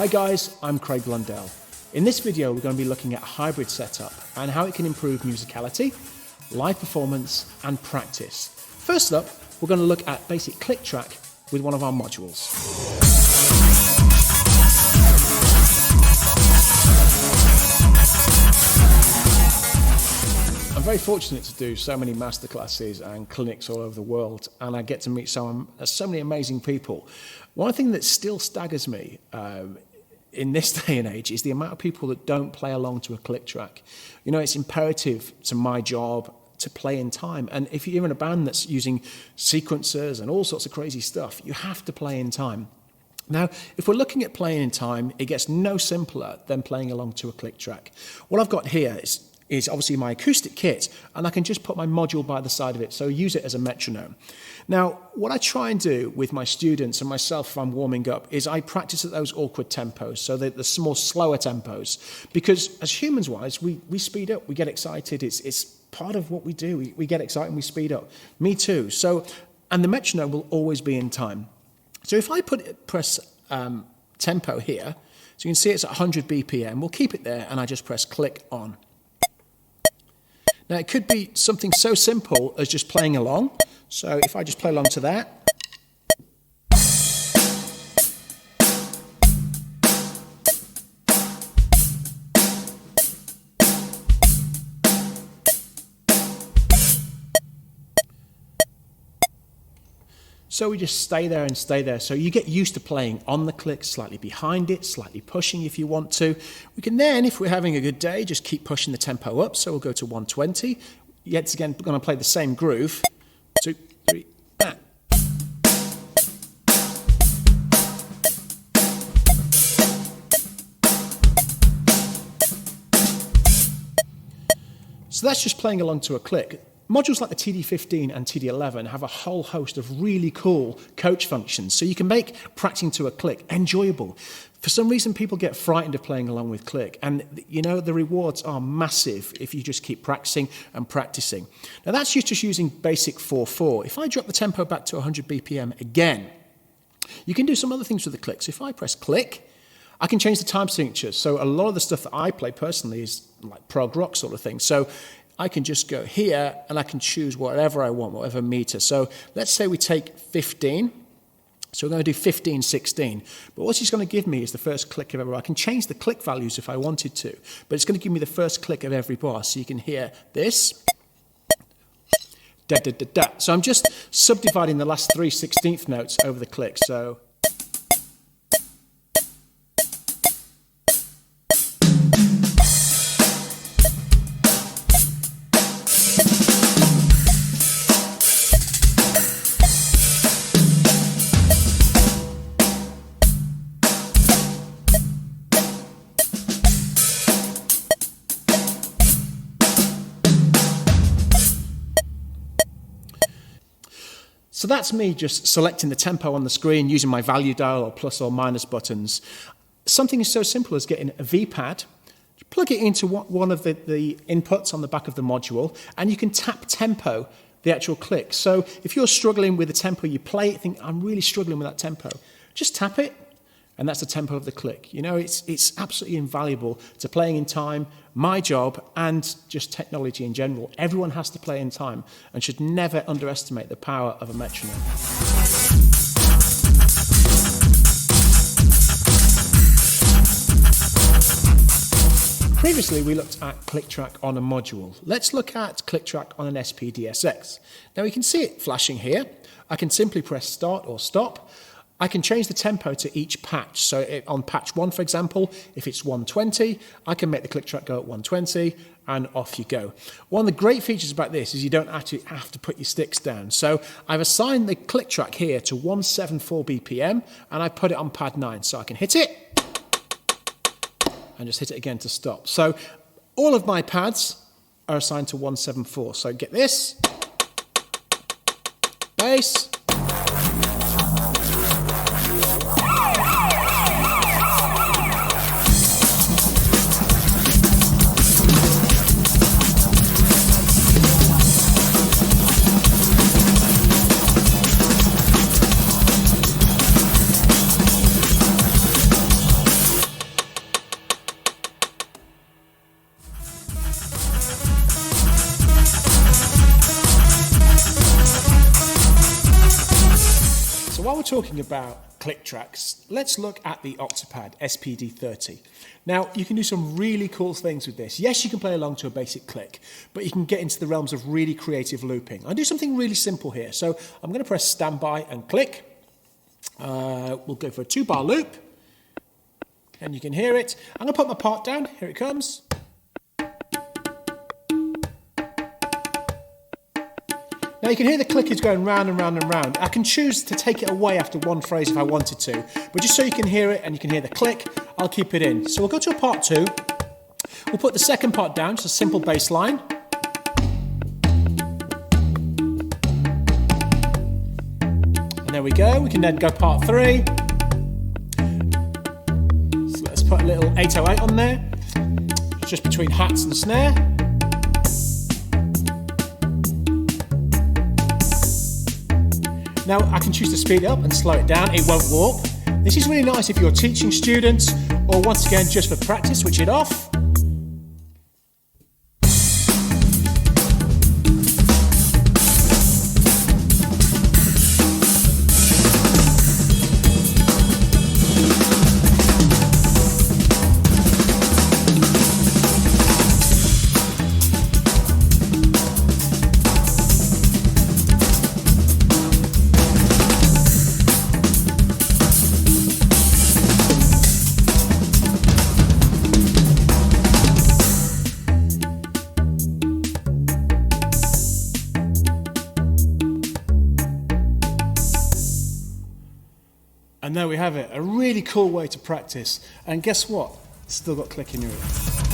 Hi guys, I'm Craig Blundell. In this video we're going to be looking at a hybrid setup and how it can improve musicality, live performance and practice. First up, we're going to look at basic click track with one of our modules. I'm very fortunate to do so many masterclasses and clinics all over the world, and I get to meet so many amazing people. One thing that still staggers me in this day and age is the amount of people that don't play along to a click track. You know, it's imperative to my job to play in time, and if you're in a band that's using sequencers and all sorts of crazy stuff, you have to play in time. Now, if we're looking at playing in time, it gets no simpler than playing along to a click track. What I've got here is obviously my acoustic kit, and I can just put my module by the side of it, so use it as a metronome. Now, what I try and do with my students and myself if I'm warming up is I practice at those awkward tempos, so the more slower tempos, because as humans-wise, we speed up, we get excited, it's part of what we do, we get excited and we speed up. Me too. So, and the metronome will always be in time. So if I press tempo here, so you can see it's at 100 BPM, we'll keep it there, and I just press click on. Now, it could be something so simple as just playing along. So if I just play along to that. So we just stay there and stay there. So you get used to playing on the click, slightly behind it, slightly pushing if you want to. We can then, if we're having a good day, just keep pushing the tempo up. So we'll go to 120. Yet again, we're going to play the same groove. 2, 3, ah. So that's just playing along to a click. Modules like the TD15 and TD11 have a whole host of really cool coach functions, so you can make practicing to a click enjoyable. For some reason, people get frightened of playing along with click, and you know, the rewards are massive if you just keep practicing and practicing. Now that's just using basic 4/4. If I drop the tempo back to 100 BPM again, you can do some other things with the clicks. If I press click, I can change the time signature. So a lot of the stuff that I play personally is like prog rock sort of thing. So I can just go here and I can choose whatever I want, whatever meter. So let's say we take 15. So we're going to do 15, 16. But what it's going to give me is the first click of every bar. I can change the click values if I wanted to, but it's going to give me the first click of every bar. So you can hear this. Da, da, da, da. So I'm just subdividing the last 3 16th notes over the click. So So that's me just selecting the tempo on the screen using my value dial or plus or minus buttons. Something so simple as getting a V-pad, plug it into one of the inputs on the back of the module, and you can tap tempo, the actual click. So if you're struggling with the tempo you play, think, I'm really struggling with that tempo, just tap it, and that's the tempo of the click. You know, it's absolutely invaluable to playing in time, my job, and just technology in general. Everyone has to play in time and should never underestimate the power of a metronome. Previously, we looked at click track on a module. Let's look at click track on an SPDSX. Now, you can see it flashing here. I can simply press start or stop. I can change the tempo to each patch. So on patch 1, for example, if it's 120, I can make the click track go at 120, and off you go. One of the great features about this is you don't actually have to put your sticks down. So I've assigned the click track here to 174 BPM, and I put it on pad 9. So I can hit it, and just hit it again to stop. So all of my pads are assigned to 174. So get this, bass, So while we're talking about click tracks, let's look at the Octopad SPD30. Now, you can do some really cool things with this. Yes, you can play along to a basic click, but you can get into the realms of really creative looping. I'll do something really simple here. So I'm going to press standby and click. We'll go for a 2-bar loop, and you can hear it. I'm going to put my part down. Here it comes. Now you can hear the click is going round and round and round. I can choose to take it away after one phrase if I wanted to, but just so you can hear it and you can hear the click, I'll keep it in. So we'll go to a part 2. We'll put the second part down, just a simple bass line. And there we go. We can then go part 3. So let's put a little 808 on there, just between hats and snare. Now I can choose to speed it up and slow it down, it won't warp. This is really nice if you're teaching students or once again just for practice, switch it off. And there we have it, a really cool way to practice. And guess what? Still got click in your ear.